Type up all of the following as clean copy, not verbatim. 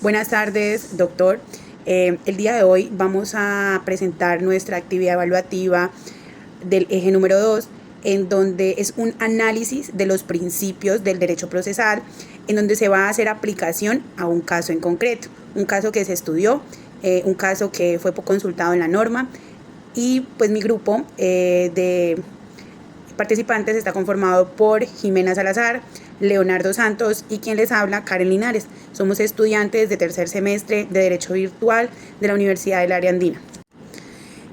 Buenas tardes, doctor. El día de hoy vamos a presentar nuestra actividad evaluativa del eje número 2, en donde es un análisis de los principios del derecho procesal, en donde se va a hacer aplicación a un caso en concreto, un caso que se estudió, un caso que fue consultado en la norma, y pues mi grupo de participantes está conformado por Jimena Salazar, Leonardo Santos y quien les habla, Karen Linares. Somos estudiantes de tercer semestre de Derecho Virtual de la Universidad del Área Andina.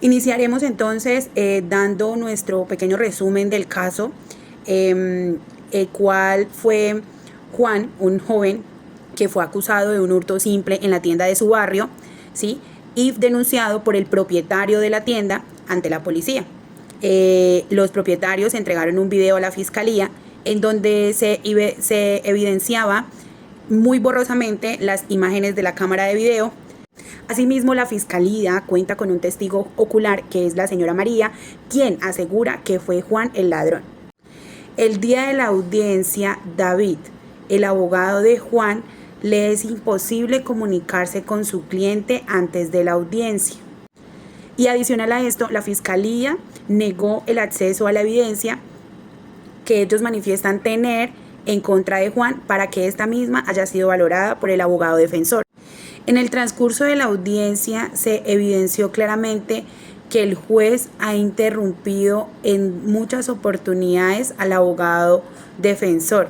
Iniciaremos entonces dando nuestro pequeño resumen del caso, el cual fue Juan, un joven que fue acusado de un hurto simple en la tienda de su barrio, ¿sí? Y denunciado por el propietario de la tienda ante la policía. Los propietarios entregaron un video a la fiscalía en donde se evidenciaba muy borrosamente las imágenes de la cámara de video. Asimismo, la fiscalía cuenta con un testigo ocular, que es la señora María, quien asegura que fue Juan el ladrón. El día de la audiencia, David, el abogado de Juan, le es imposible comunicarse con su cliente antes de la audiencia. Y adicional a esto, la fiscalía negó el acceso a la evidencia que ellos manifiestan tener en contra de Juan para que esta misma haya sido valorada por el abogado defensor. En el transcurso de la audiencia se evidenció claramente que el juez ha interrumpido en muchas oportunidades al abogado defensor,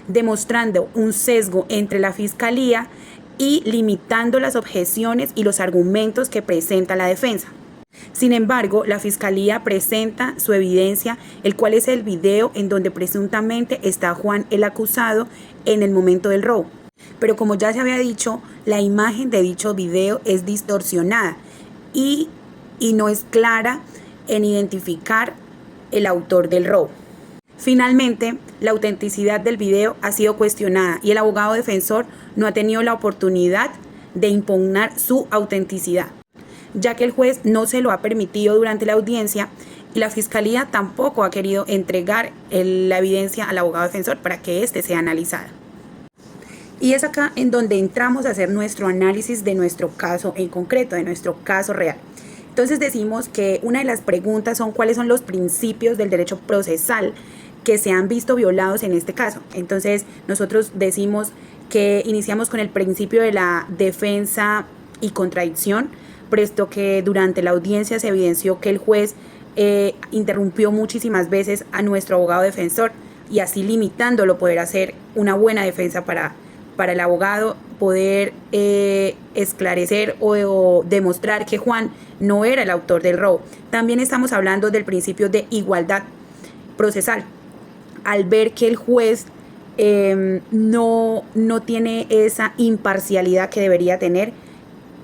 demostrando un sesgo entre la fiscalía y limitando las objeciones y los argumentos que presenta la defensa. Sin embargo, la fiscalía presenta su evidencia, el cual es el video en donde presuntamente está Juan el acusado en el momento del robo. Pero como ya se había dicho, la imagen de dicho video es distorsionada y no es clara en identificar el autor del robo. Finalmente, la autenticidad del video ha sido cuestionada y el abogado defensor no ha tenido la oportunidad de impugnar su autenticidad, ya que el juez no se lo ha permitido durante la audiencia y la fiscalía tampoco ha querido entregar la evidencia al abogado defensor para que éste sea analizada. Y es acá en donde entramos a hacer nuestro análisis de nuestro caso en concreto, de nuestro caso real. Entonces decimos que una de las preguntas son cuáles son los principios del derecho procesal que se han visto violados en este caso. Entonces nosotros decimos que iniciamos con el principio de la defensa y contradicción, puesto que durante la audiencia se evidenció que el juez interrumpió muchísimas veces a nuestro abogado defensor y así limitándolo poder hacer una buena defensa para el abogado, poder esclarecer o demostrar que Juan no era el autor del robo. También estamos hablando del principio de igualdad procesal. Al ver que el juez no tiene esa imparcialidad que debería tener,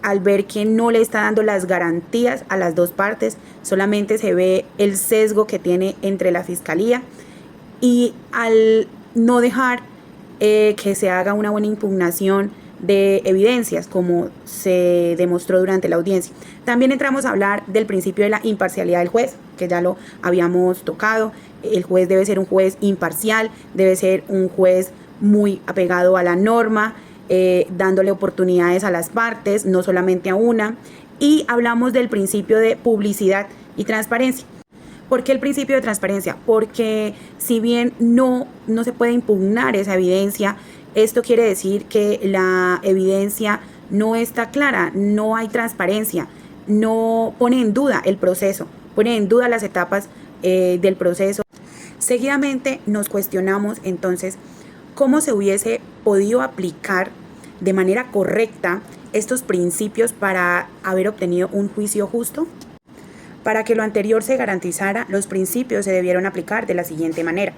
al ver que no le está dando las garantías a las dos partes, solamente se ve el sesgo que tiene entre la fiscalía y al no dejar que se haga una buena impugnación de evidencias como se demostró durante la audiencia. También entramos a hablar del principio de la imparcialidad del juez, que ya lo habíamos tocado. El juez debe ser un juez imparcial, debe ser un juez muy apegado a la norma, dándole oportunidades a las partes, no solamente a una. Y hablamos del principio de publicidad y transparencia. ¿Por qué el principio de transparencia? Porque si bien no se puede impugnar esa evidencia, esto quiere decir que la evidencia no está clara, no hay transparencia, no pone en duda el proceso, pone en duda las etapas del proceso. Seguidamente nos cuestionamos entonces cómo se hubiese podido aplicar de manera correcta estos principios para haber obtenido un juicio justo. Para que lo anterior se garantizara, los principios se debieron aplicar de la siguiente manera.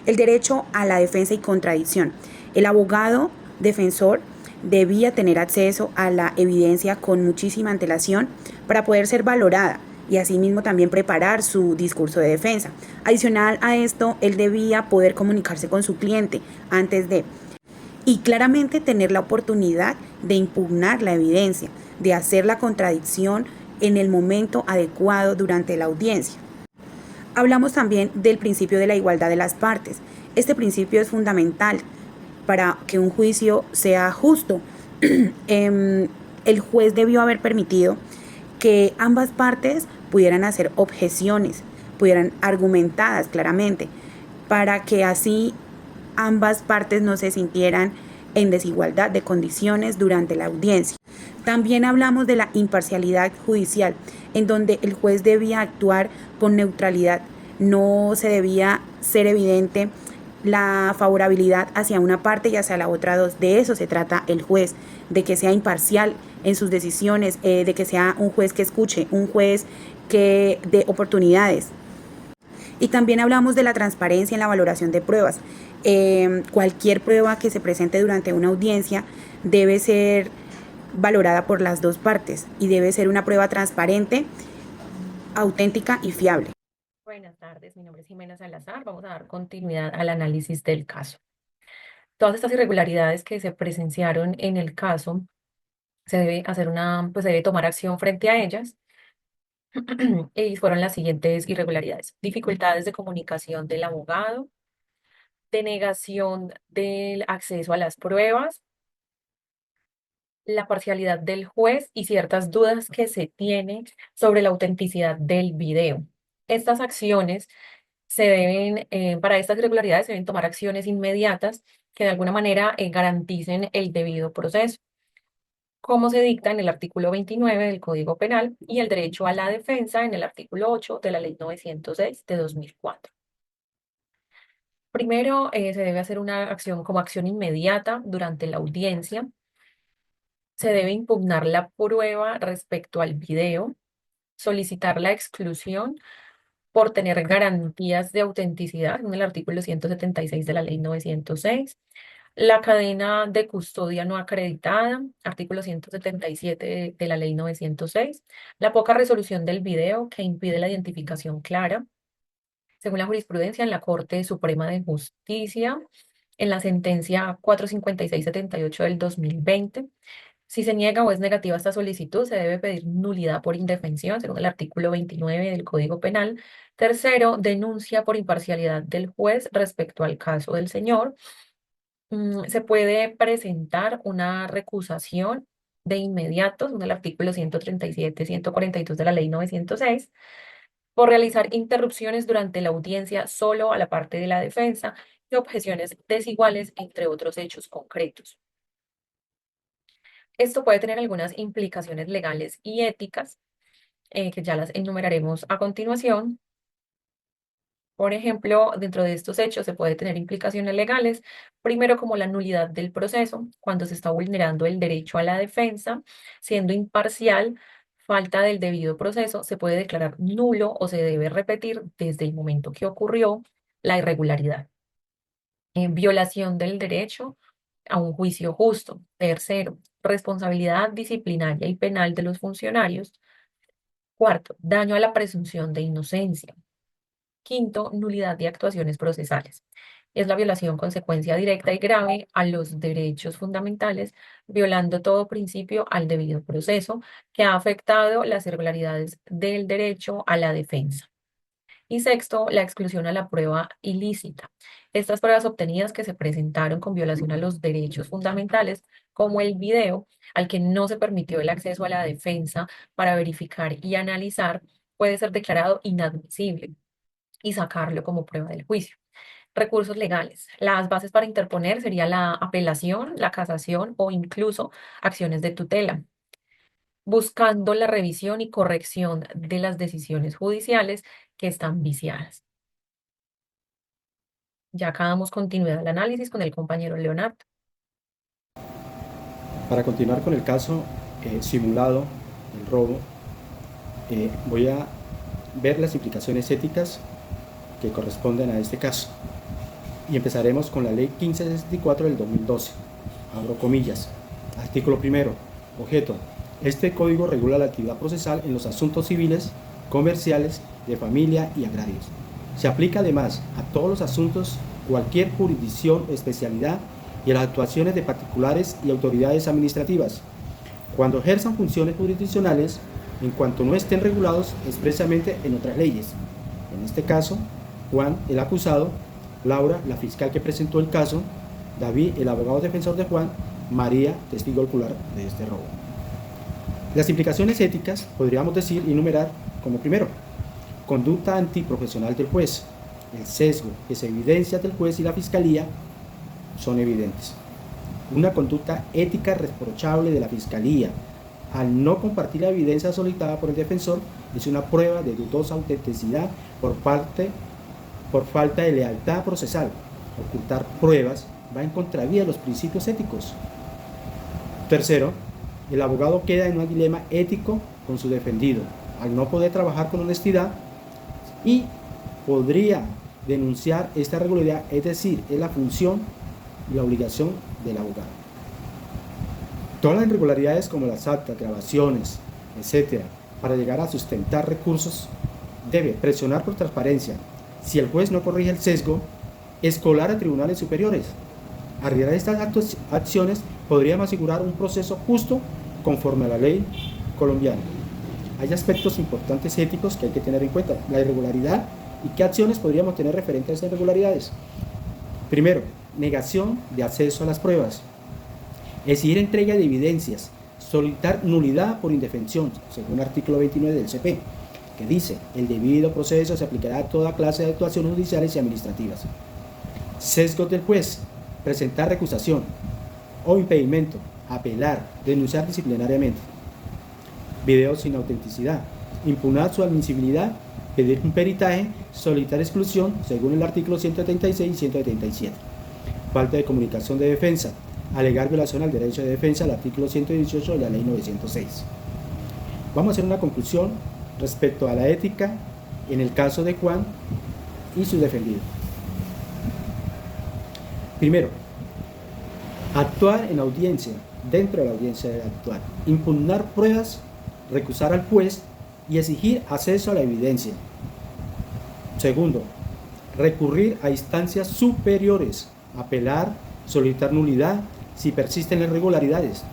El derecho a la defensa y contradicción. El abogado defensor debía tener acceso a la evidencia con muchísima antelación para poder ser valorada y asimismo también preparar su discurso de defensa. Adicional a esto, él debía poder comunicarse con su cliente antes de y claramente tener la oportunidad de impugnar la evidencia, de hacer la contradicción en el momento adecuado durante la audiencia. Hablamos también del principio de la igualdad de las partes. Este principio es fundamental para que un juicio sea justo, el juez debió haber permitido que ambas partes pudieran hacer objeciones, pudieran argumentadas claramente, para que así ambas partes no se sintieran en desigualdad de condiciones durante la audiencia. También hablamos de la imparcialidad judicial, en donde el juez debía actuar con neutralidad, no se debía ser evidente la favorabilidad hacia una parte y hacia la otra dos. De eso se trata el juez, de que sea imparcial en sus decisiones, de que sea un juez que escuche, un juez que dé oportunidades. Y también hablamos de la transparencia en la valoración de pruebas. Cualquier prueba que se presente durante una audiencia debe ser valorada por las dos partes y debe ser una prueba transparente, auténtica y fiable. Buenas tardes, mi nombre es Jimena Salazar. Vamos a dar continuidad al análisis del caso. Todas estas irregularidades que se presenciaron en el caso, se debe hacer se debe tomar acción frente a ellas. Y fueron las siguientes irregularidades: dificultades de comunicación del abogado, denegación del acceso a las pruebas, la parcialidad del juez y ciertas dudas que se tienen sobre la autenticidad del video. Estas acciones para estas irregularidades se deben tomar acciones inmediatas que de alguna manera garanticen el debido proceso, como se dicta en el artículo 29 del Código Penal y el derecho a la defensa en el artículo 8 de la Ley 906 de 2004. Primero, se debe hacer una acción como acción inmediata durante la audiencia. Se debe impugnar la prueba respecto al video, solicitar la exclusión por tener garantías de autenticidad en el artículo 176 de la Ley 906. La cadena de custodia no acreditada, artículo 177 de la Ley 906. La poca resolución del video que impide la identificación clara, según la jurisprudencia en la Corte Suprema de Justicia, en la sentencia 456/78 del 2020. Si se niega o es negativa esta solicitud, se debe pedir nulidad por indefensión, según el artículo 29 del Código Penal. Tercero, denuncia por imparcialidad del juez respecto al caso del señor. Se puede presentar una recusación de inmediato, según el artículo 137, 142 de la Ley 906, por realizar interrupciones durante la audiencia solo a la parte de la defensa y objeciones desiguales, entre otros hechos concretos. Esto puede tener algunas implicaciones legales y éticas, que ya las enumeraremos a continuación. Por ejemplo, dentro de estos hechos se puede tener implicaciones legales, primero como la nulidad del proceso, cuando se está vulnerando el derecho a la defensa, siendo imparcial, falta del debido proceso, se puede declarar nulo o se debe repetir desde el momento que ocurrió la irregularidad. Violación del derecho a un juicio justo. Tercero, responsabilidad disciplinaria y penal de los funcionarios. Cuarto, daño a la presunción de inocencia. Quinto, nulidad de actuaciones procesales. Es la violación consecuencia directa y grave a los derechos fundamentales, violando todo principio al debido proceso, que ha afectado las irregularidades del derecho a la defensa. Y sexto, la exclusión a la prueba ilícita. Estas pruebas obtenidas que se presentaron con violación a los derechos fundamentales, como el video, al que no se permitió el acceso a la defensa para verificar y analizar, puede ser declarado inadmisible y sacarlo como prueba del juicio. Recursos legales. Las bases para interponer serían la apelación, la casación o incluso acciones de tutela, buscando la revisión y corrección de las decisiones judiciales que están viciadas. Ya acá damos continuidad al análisis con el compañero Leonardo. Para continuar con el caso simulado, el robo, voy a ver las implicaciones éticas que corresponden a este caso. Y empezaremos con la Ley 1564 del 2012. Abro comillas. Artículo primero. Objeto. Este código regula la actividad procesal en los asuntos civiles, comerciales, de familia y agrarios. Se aplica además a todos los asuntos, cualquier jurisdicción o especialidad y a las actuaciones de particulares y autoridades administrativas, cuando ejerzan funciones jurisdiccionales, en cuanto no estén regulados expresamente en otras leyes. En este caso, Juan, el acusado, Laura, la fiscal que presentó el caso, David, el abogado defensor de Juan, María, testigo ocular de este robo. Las implicaciones éticas podríamos decir y enumerar como primero, conducta antiprofesional del juez. El sesgo que se evidencia del juez y la fiscalía son evidentes. Una conducta ética reprochable de la fiscalía al no compartir la evidencia solicitada por el defensor es una prueba de dudosa autenticidad por falta de lealtad procesal. Ocultar pruebas va en contravía de los principios éticos. Tercero, el abogado queda en un dilema ético con su defendido, al no poder trabajar con honestidad y podría denunciar esta irregularidad, es decir, es la función y la obligación del abogado. Todas las irregularidades como las actas, grabaciones, etc., para llegar a sustentar recursos, debe presionar por transparencia. Si el juez no corrige el sesgo, escolar a tribunales superiores. Al realizar estas acciones, podríamos asegurar un proceso justo conforme a la ley colombiana. Hay aspectos importantes éticos que hay que tener en cuenta. La irregularidad y qué acciones podríamos tener referente a esas irregularidades. Primero, negación de acceso a las pruebas. Exigir entrega de evidencias. Solicitar nulidad por indefensión, según el artículo 29 del CP, que dice, el debido proceso se aplicará a toda clase de actuaciones judiciales y administrativas. Sesgos del juez. Presentar recusación o impedimento, apelar, denunciar disciplinariamente. Videos sin autenticidad, impugnar su admisibilidad, pedir un peritaje, solicitar exclusión, según el artículo 176 y 177. Falta de comunicación de defensa, alegar violación al derecho de defensa, el artículo 118 de la ley 906. Vamos a hacer una conclusión respecto a la ética en el caso de Juan y su defendido. Primero, actuar en audiencia, dentro de la audiencia de actuar, impugnar pruebas, recusar al juez y exigir acceso a la evidencia. Segundo, recurrir a instancias superiores, apelar, solicitar nulidad si persisten irregularidades.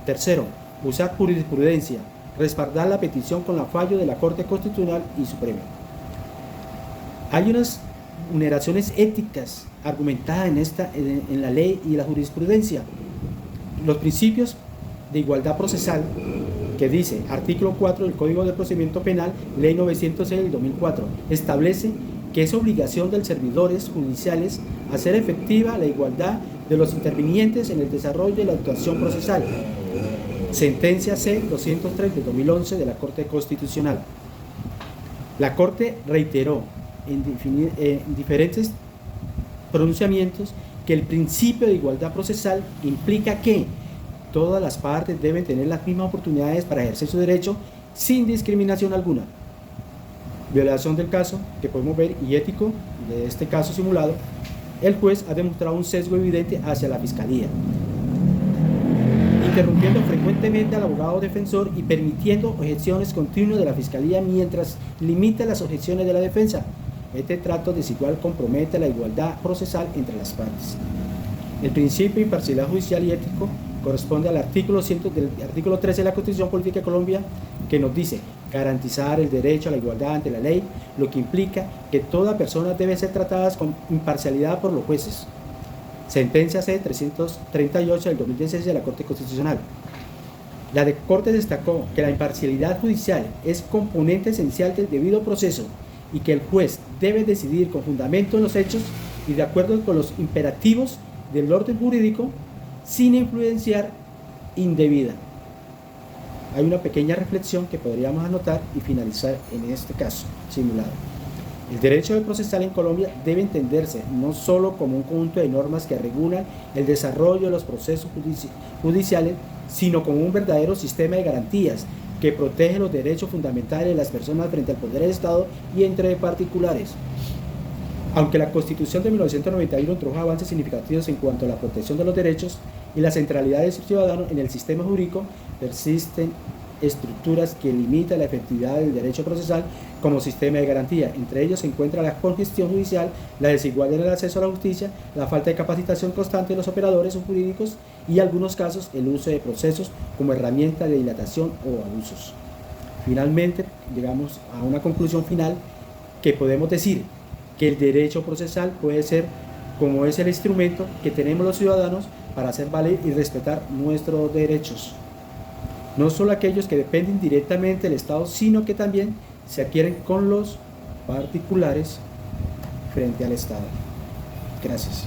Tercero, usar jurisprudencia, respaldar la petición con la fallo de la Corte Constitucional y Suprema. Hay unas vulneraciones éticas argumentadas en la ley y la jurisprudencia. Los principios de igualdad procesal que dice artículo 4 del Código de Procedimiento Penal, ley 906 del 2004, establece que es obligación de los servidores judiciales hacer efectiva la igualdad de los intervinientes en el desarrollo de la actuación procesal. Sentencia C-203 de 2011 de la Corte Constitucional. La Corte reiteró en diferentes pronunciamientos que el principio de igualdad procesal implica que todas las partes deben tener las mismas oportunidades para ejercer su derecho sin discriminación alguna. Violación del caso que podemos ver y ético de este caso simulado, el juez ha demostrado un sesgo evidente hacia la fiscalía, interrumpiendo frecuentemente al abogado defensor y permitiendo objeciones continuas de la fiscalía mientras limita las objeciones de la defensa. Este trato desigual compromete la igualdad procesal entre las partes. El principio de imparcialidad judicial y ético corresponde al artículo 13 de la Constitución Política de Colombia, que nos dice garantizar el derecho a la igualdad ante la ley, lo que implica que toda persona debe ser tratada con imparcialidad por los jueces. Sentencia C-338 del 2016 de la Corte Constitucional. La Corte destacó que la imparcialidad judicial es componente esencial del debido proceso y que el juez debe decidir con fundamento en los hechos y de acuerdo con los imperativos del orden jurídico sin influenciar indebida. Hay una pequeña reflexión que podríamos anotar y finalizar en este caso simulado. El derecho procesal en Colombia debe entenderse no solo como un conjunto de normas que regulan el desarrollo de los procesos judiciales, sino como un verdadero sistema de garantías que protege los derechos fundamentales de las personas frente al poder del Estado y entre particulares. Aunque la Constitución de 1991 introdujo avances significativos en cuanto a la protección de los derechos y la centralidad del ciudadano en el sistema jurídico, persisten estructuras que limitan la efectividad del derecho procesal como sistema de garantía. Entre ellos se encuentra la congestión judicial, la desigualdad en el acceso a la justicia, la falta de capacitación constante de los operadores jurídicos y, en algunos casos, el uso de procesos como herramienta de dilatación o abusos. Finalmente, llegamos a una conclusión final que podemos decir que el derecho procesal puede ser como es el instrumento que tenemos los ciudadanos para hacer valer y respetar nuestros derechos. No solo aquellos que dependen directamente del Estado, sino que también se adquieren con los particulares frente al Estado. Gracias.